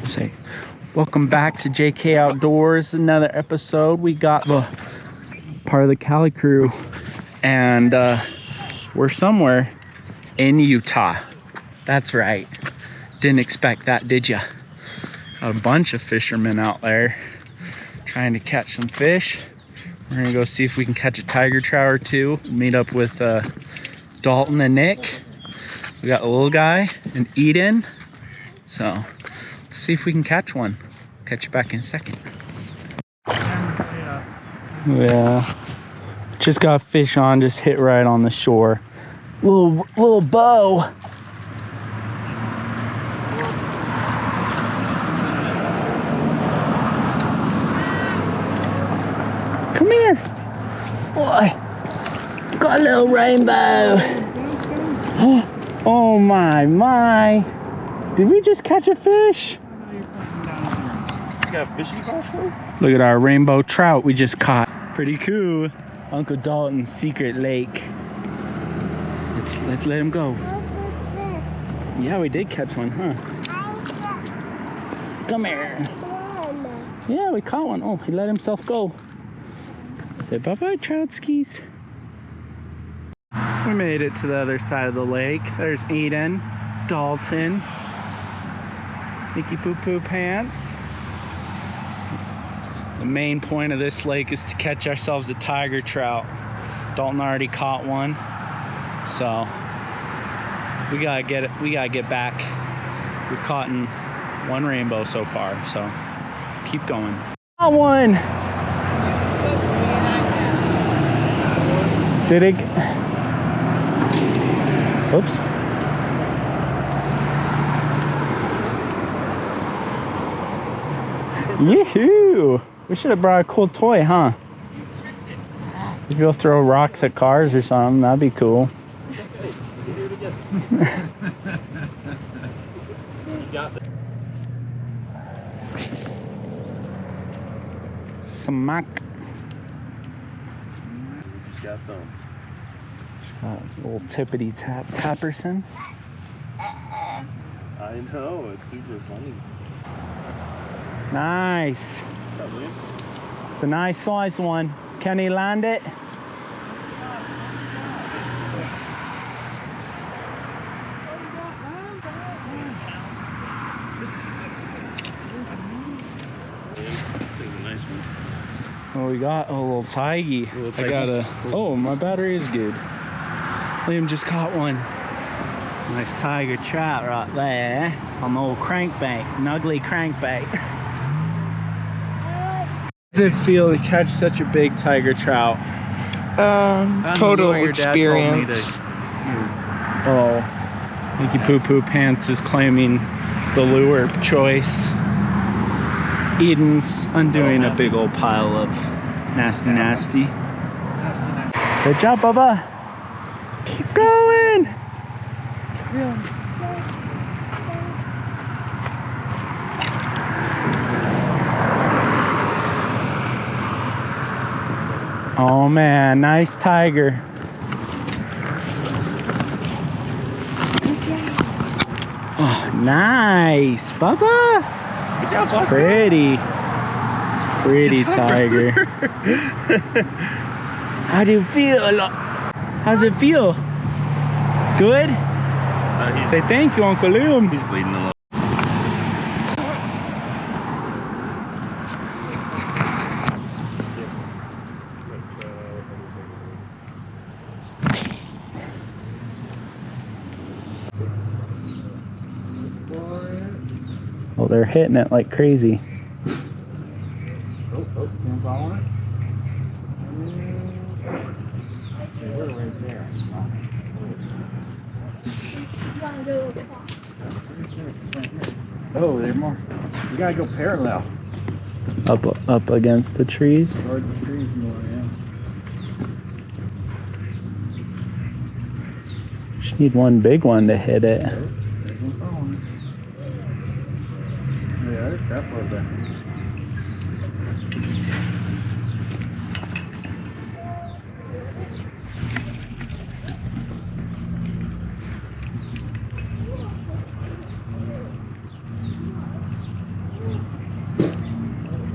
Say, welcome back to JK Outdoors. Another episode. We got the part of the Cali Crew, and we're somewhere in Utah. That's right. Didn't expect that, did ya? Got a bunch of fishermen out there trying to catch some fish. We're gonna go see if we can catch a tiger trout or two. Meet up with Dalton and Nick. We got a little guy and Eden. So let's see if we can catch one. Catch you back in a second. Yeah. Just got fish on, just hit right on the shore. Little bow. Come here. Boy. Got a little rainbow. Oh my. Did we just catch a fish? You got a fishing pole? Look at our rainbow trout we just caught. Pretty cool. Uncle Dalton's secret lake. Let's let him go. Yeah, we did catch one, huh? Come here. Yeah, we caught one. Oh, he let himself go. Say bye-bye, trout skis. We made it to the other side of the lake. There's Eden, Dalton, Nicky Poo Poo Pants. The main point of this lake is to catch ourselves a tiger trout. Dalton already caught one, so we gotta get it. We gotta get back. We've caught one rainbow so far, so keep going. Got one. Did it? Oops. Yoo-hoo! We should have brought a cool toy, huh? We could go throw rocks at cars or something. That'd be cool. Smack. Got them. Little tippity tapperson. I know, it's super funny. Nice. It's a nice size one. Can he land it? This is a nice one. Oh, we got a little tigey. I got a. Oh, my battery is good. Liam just caught one. Nice tiger trout right there on the old crankbait, an ugly crankbait. How does it feel to catch such a big tiger trout? Total experience. Oh, Nicky Poo Poo Pants is claiming the lure choice. Eden's undoing a big old pile of nasty. Good job, Bubba. Keep going. Oh man, nice tiger. Oh, nice, Bubba. Good job, Bubba. Pretty tiger. How do you feel? How's it feel? Good? Say thank you, Uncle Liam. He's bleeding a little. Well, they're hitting it like crazy. Oh, stands on it. We're right there. Oh, there's more. You gotta go parallel. Up against the trees. Toward the trees more, yeah. Just need one big one to hit it. There's one following. Yeah, there's that far back.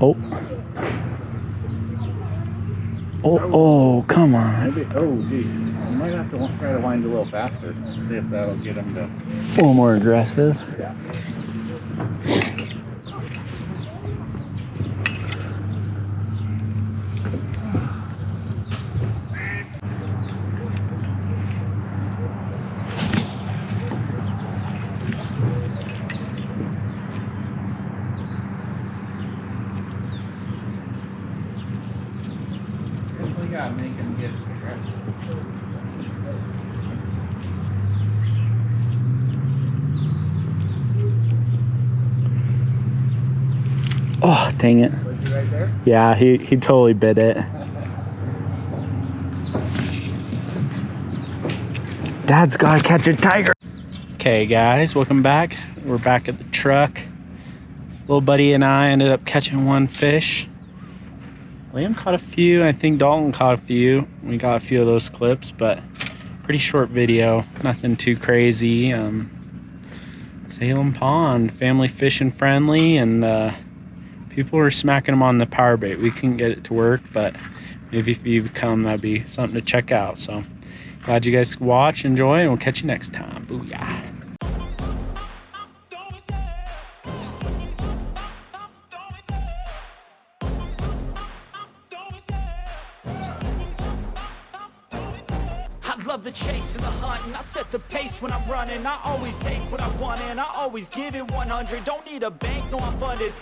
Oh. Oh, come on. Maybe, oh, geez. You might have to try to wind a little faster. See if that'll get him to. A little more aggressive. Yeah. Definitely gotta make him get aggressive. Oh, dang it. Was he right there? Yeah, he totally bit it. Dad's gotta catch a tiger. Okay, guys, welcome back. We're back at the truck. Little buddy and I ended up catching one fish. Liam caught a few. I think Dalton caught a few. We got a few of those clips, but pretty short video. Nothing too crazy. Salem Pond, family fishing friendly, and people were smacking them on the power bait. We couldn't get it to work, but maybe if you come, that'd be something to check out. So glad you guys watch, enjoy, and we'll catch you next time. Booyah. I love the chase and the hunt, and I set the pace when I'm running. I always take what I want and I always give it 100. Don't need a bank, no, I'm funded.